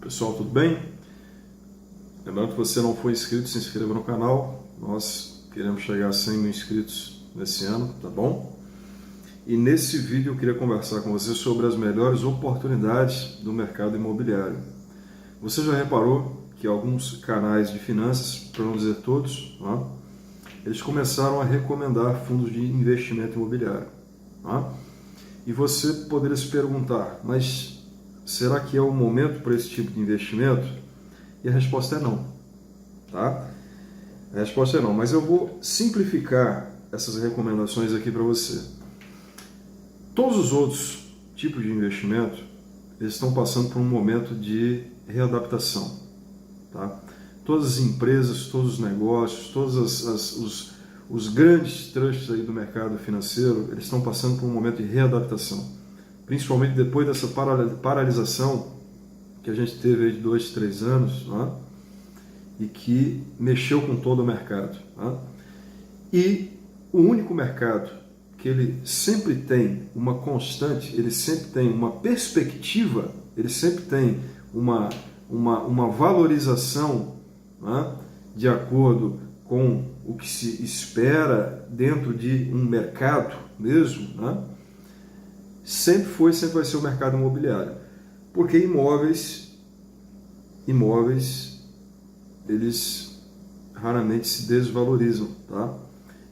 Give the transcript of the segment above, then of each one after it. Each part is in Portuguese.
Pessoal, tudo bem? Lembrando que você não foi inscrito, se inscreva no canal. Nós queremos chegar a 100 mil inscritos nesse ano, tá bom? E nesse vídeo eu queria conversar com você sobre as melhores oportunidades do mercado imobiliário. Você já reparou que alguns canais de finanças, para não dizer todos, eles começaram a recomendar fundos de investimento imobiliário. E você poderia se perguntar, mas será que é o momento para esse tipo de investimento? E a resposta é não. Tá? A resposta é não, mas eu vou simplificar essas recomendações aqui para você. Todos os outros tipos de investimento, eles estão passando por um momento de readaptação. Tá? Todas as empresas, todos os negócios, todos os grandes trusts aí do mercado financeiro, eles estão passando por um momento de readaptação. Principalmente depois dessa paralisação que a gente teve aí de 2, 3 anos, e que mexeu com todo o mercado. E o único mercado que ele sempre tem uma constante, ele sempre tem uma perspectiva, ele sempre tem uma valorização de acordo com o que se espera dentro de um mercado mesmo, sempre foi, sempre vai ser o mercado imobiliário. Porque imóveis, eles raramente se desvalorizam, tá?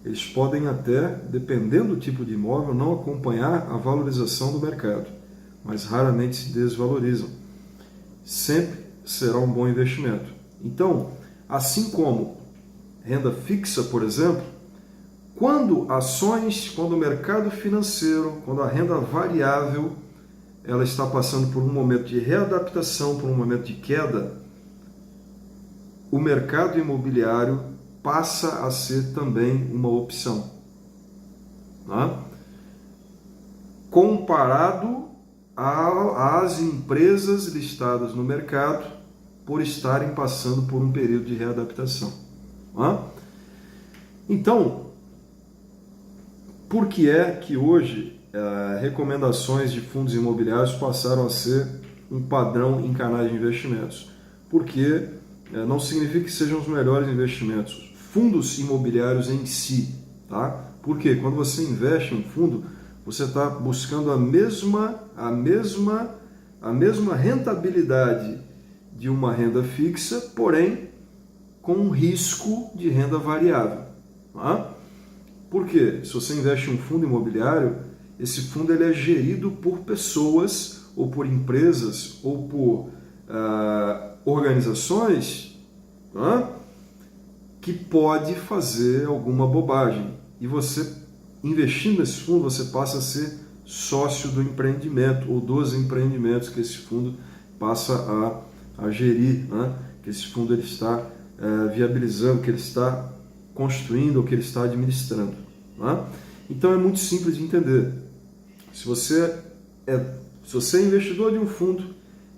Eles podem até, dependendo do tipo de imóvel, não acompanhar a valorização do mercado, mas raramente se desvalorizam. Sempre será um bom investimento. Então, assim como renda fixa, por exemplo, quando o mercado financeiro, quando a renda variável, ela está passando por um momento de readaptação, por um momento de queda, o mercado imobiliário passa a ser também uma opção. Comparado às empresas listadas no mercado por estarem passando por um período de readaptação. Então, por que é que hoje recomendações de fundos imobiliários passaram a ser um padrão em canais de investimentos? Porque não significa que sejam os melhores investimentos, fundos imobiliários em si. Tá? Porque quando você investe em um fundo, você está buscando a mesma rentabilidade de uma renda fixa, porém com um risco de renda variável. Por quê? Se você investe em um fundo imobiliário, esse fundo ele é gerido por pessoas, ou por empresas, ou por organizações que pode fazer alguma bobagem. E você, investindo nesse fundo, você passa a ser sócio do empreendimento, ou dos empreendimentos que esse fundo passa a gerir, que esse fundo ele está viabilizando, que ele está construindo ou que ele está administrando. Então é muito simples de entender. Se você é investidor de um fundo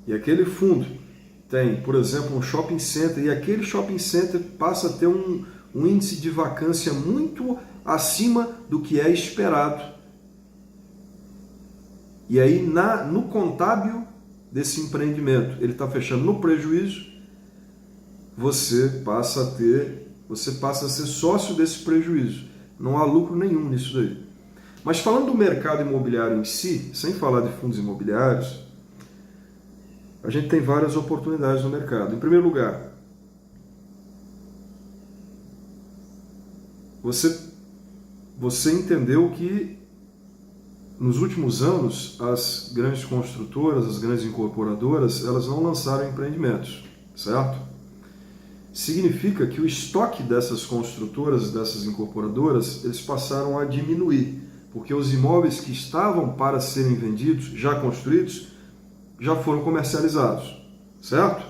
e aquele fundo tem, por exemplo, um shopping center e aquele shopping center passa a ter um índice de vacância muito acima do que é esperado. E aí no contábil desse empreendimento ele está fechando no prejuízo, você passa a ser sócio desse prejuízo. Não há lucro nenhum nisso daí. Mas falando do mercado imobiliário em si, sem falar de fundos imobiliários, a gente tem várias oportunidades no mercado. Em primeiro lugar, você entendeu que nos últimos anos as grandes construtoras, as grandes incorporadoras, elas não lançaram empreendimentos, certo? Significa que o estoque dessas construtoras, dessas incorporadoras, eles passaram a diminuir, porque os imóveis que estavam para serem vendidos, já construídos, já foram comercializados, certo?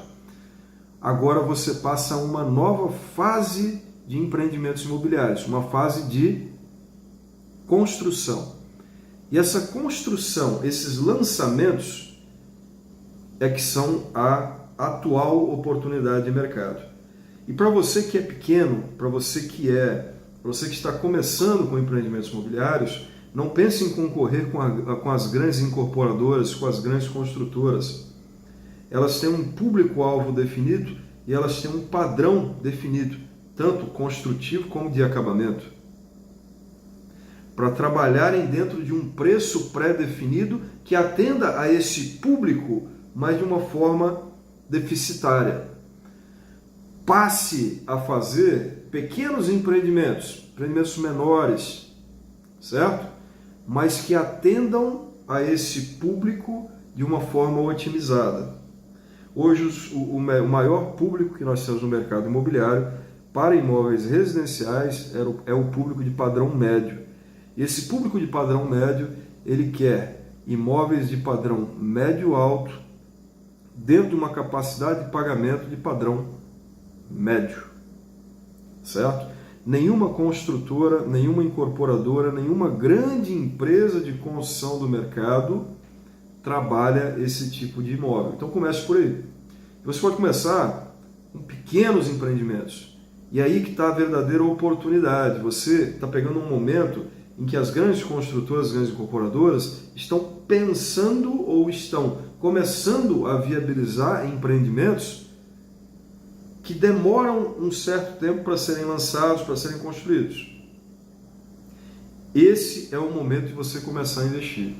Agora você passa a uma nova fase de empreendimentos imobiliários, uma fase de construção. E essa construção, esses lançamentos, é que são a atual oportunidade de mercado. E para você que é pequeno, para você que está começando com empreendimentos imobiliários, não pense em concorrer com as grandes incorporadoras, com as grandes construtoras. elas têm um público-alvo definido e elas têm um padrão definido, tanto construtivo como de acabamento, para trabalharem dentro de um preço pré-definido que atenda a esse público, mas de uma forma deficitária. Passe a fazer pequenos empreendimentos menores, certo? Mas que atendam a esse público de uma forma otimizada. Hoje, o maior público que nós temos no mercado imobiliário para imóveis residenciais é o público de padrão médio. E esse público de padrão médio, ele quer imóveis de padrão médio-alto dentro de uma capacidade de pagamento de padrão médio, certo? Nenhuma construtora, nenhuma incorporadora, nenhuma grande empresa de construção do mercado trabalha esse tipo de imóvel. Então comece por aí. Você pode começar com pequenos empreendimentos. E aí que está a verdadeira oportunidade. Você está pegando um momento em que as grandes construtoras, as grandes incorporadoras estão pensando ou estão começando a viabilizar empreendimentos que demoram um certo tempo para serem lançados, para serem construídos. Esse é o momento de você começar a investir.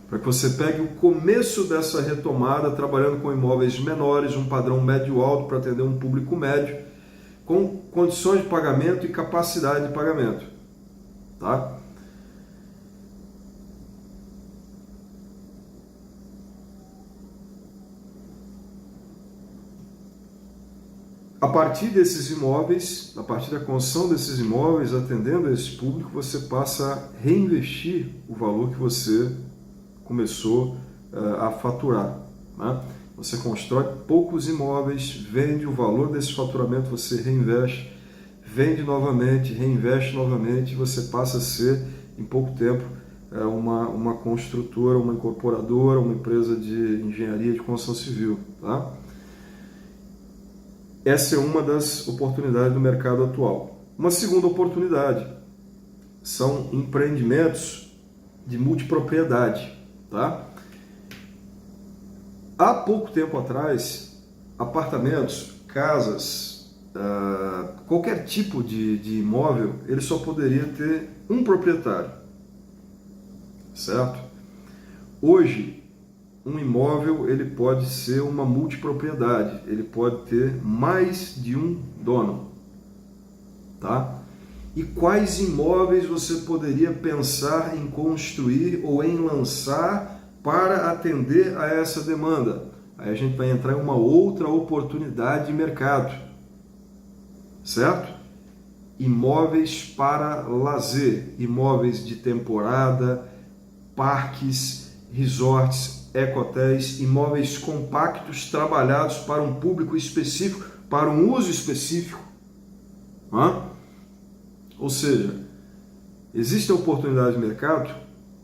Para que você pegue o começo dessa retomada, trabalhando com imóveis menores, um padrão médio-alto para atender um público médio, com condições de pagamento e capacidade de pagamento. Tá? A partir desses imóveis, a partir da construção desses imóveis, atendendo a esse público, você passa a reinvestir o valor que você começou a faturar. Né? Você constrói poucos imóveis, vende o valor desse faturamento, você reinveste, vende novamente, reinveste novamente, e você passa a ser, em pouco tempo, uma construtora, uma incorporadora, uma empresa de engenharia de construção civil. Tá? Essa é uma das oportunidades do mercado atual. Uma segunda oportunidade são empreendimentos de multipropriedade. Tá? Há pouco tempo atrás, apartamentos, casas, qualquer tipo de imóvel, ele só poderia ter um proprietário, certo? Hoje, um imóvel ele pode ser uma multipropriedade, ele pode ter mais de um dono, tá? E quais imóveis você poderia pensar em construir ou em lançar para atender a essa demanda? Aí a gente vai entrar em uma outra oportunidade de mercado, certo? Imóveis para lazer, imóveis de temporada, parques, resorts, ecotéis, imóveis compactos trabalhados para um público específico, para um uso específico. Ou seja, existe a oportunidade de mercado.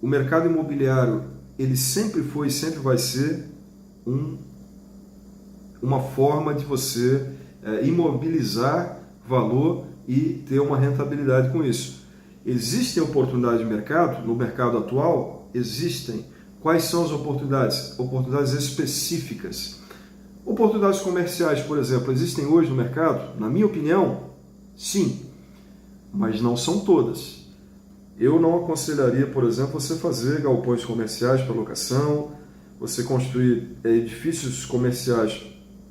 O mercado imobiliário, ele sempre foi e sempre vai ser uma forma de você imobilizar valor e ter uma rentabilidade com isso. Existem oportunidades de mercado? No mercado atual, existem. Quais são as oportunidades? Oportunidades específicas. Oportunidades comerciais, por exemplo, existem hoje no mercado? Na minha opinião, sim. Mas não são todas. Eu não aconselharia, por exemplo, você fazer galpões comerciais para locação, você construir edifícios comerciais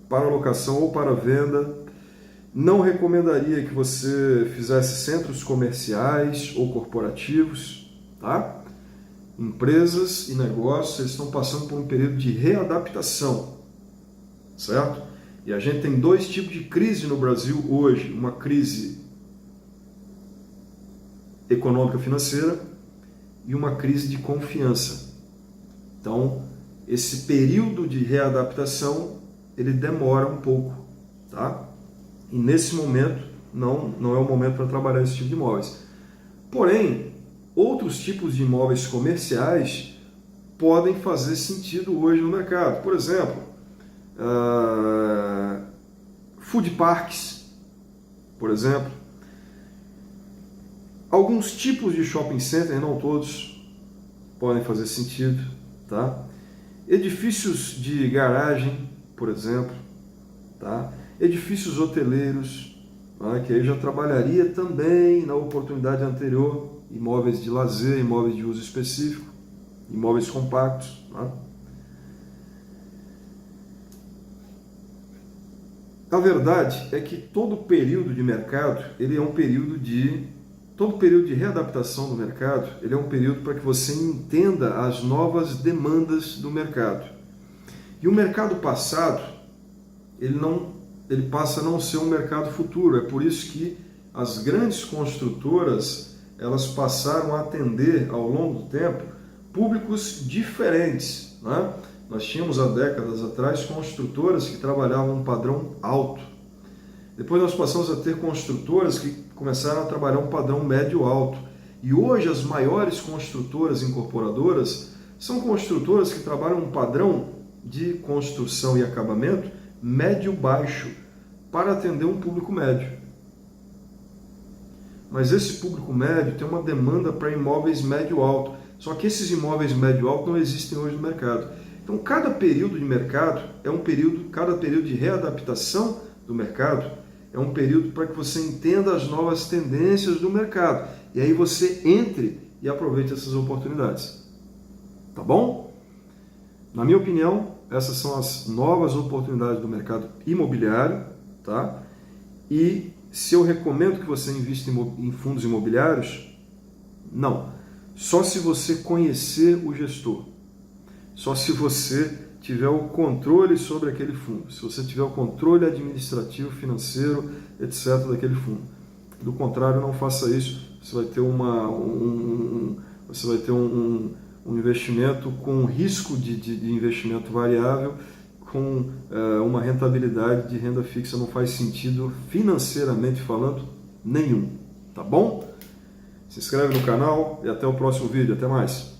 para locação ou para venda. Não recomendaria que você fizesse centros comerciais ou corporativos, tá? Empresas e negócios, eles estão passando por um período de readaptação, certo? E a gente tem dois tipos de crise no Brasil hoje, uma crise econômica financeira e uma crise de confiança. Então, esse período de readaptação, ele demora um pouco, tá? E nesse momento, não é o momento para trabalhar esse tipo de imóveis. Porém, outros tipos de imóveis comerciais podem fazer sentido hoje no mercado. Por exemplo, food parks, por exemplo. Alguns tipos de shopping center, não todos, podem fazer sentido, tá? edifícios de garagem, por exemplo, tá? Edifícios hoteleiros, tá? Que aí já trabalharia também na oportunidade anterior, imóveis de lazer, imóveis de uso específico, imóveis compactos, tá? A verdade é que todo período de mercado, ele é um período de todo período de readaptação do mercado, ele é um período para que você entenda as novas demandas do mercado. E o mercado passado, ele passa a não ser um mercado futuro. É por isso que as grandes construtoras, elas passaram a atender ao longo do tempo públicos diferentes, né? Nós tínhamos há décadas atrás construtoras que trabalhavam um padrão alto. Depois nós passamos a ter construtoras que começaram a trabalhar um padrão médio-alto. E hoje as maiores construtoras incorporadoras são construtoras que trabalham um padrão de construção e acabamento médio-baixo para atender um público médio. Mas esse público médio tem uma demanda para imóveis médio-alto. Só que esses imóveis médio-alto não existem hoje no mercado. Então, cada período de mercado é um período, cada período de readaptação do mercado é um período para que você entenda as novas tendências do mercado. E aí você entre e aproveite essas oportunidades. Tá bom? Na minha opinião, essas são as novas oportunidades do mercado imobiliário, tá? E se eu recomendo que você invista em fundos imobiliários, não. Só se você conhecer o gestor. Só se você tiver o controle sobre aquele fundo, se você tiver o controle administrativo, financeiro, etc. daquele fundo. Do contrário, não faça isso. Você vai ter um investimento com risco de investimento variável, com uma rentabilidade de renda fixa. Não faz sentido financeiramente falando nenhum. Tá bom? Se inscreve no canal e até o próximo vídeo. Até mais!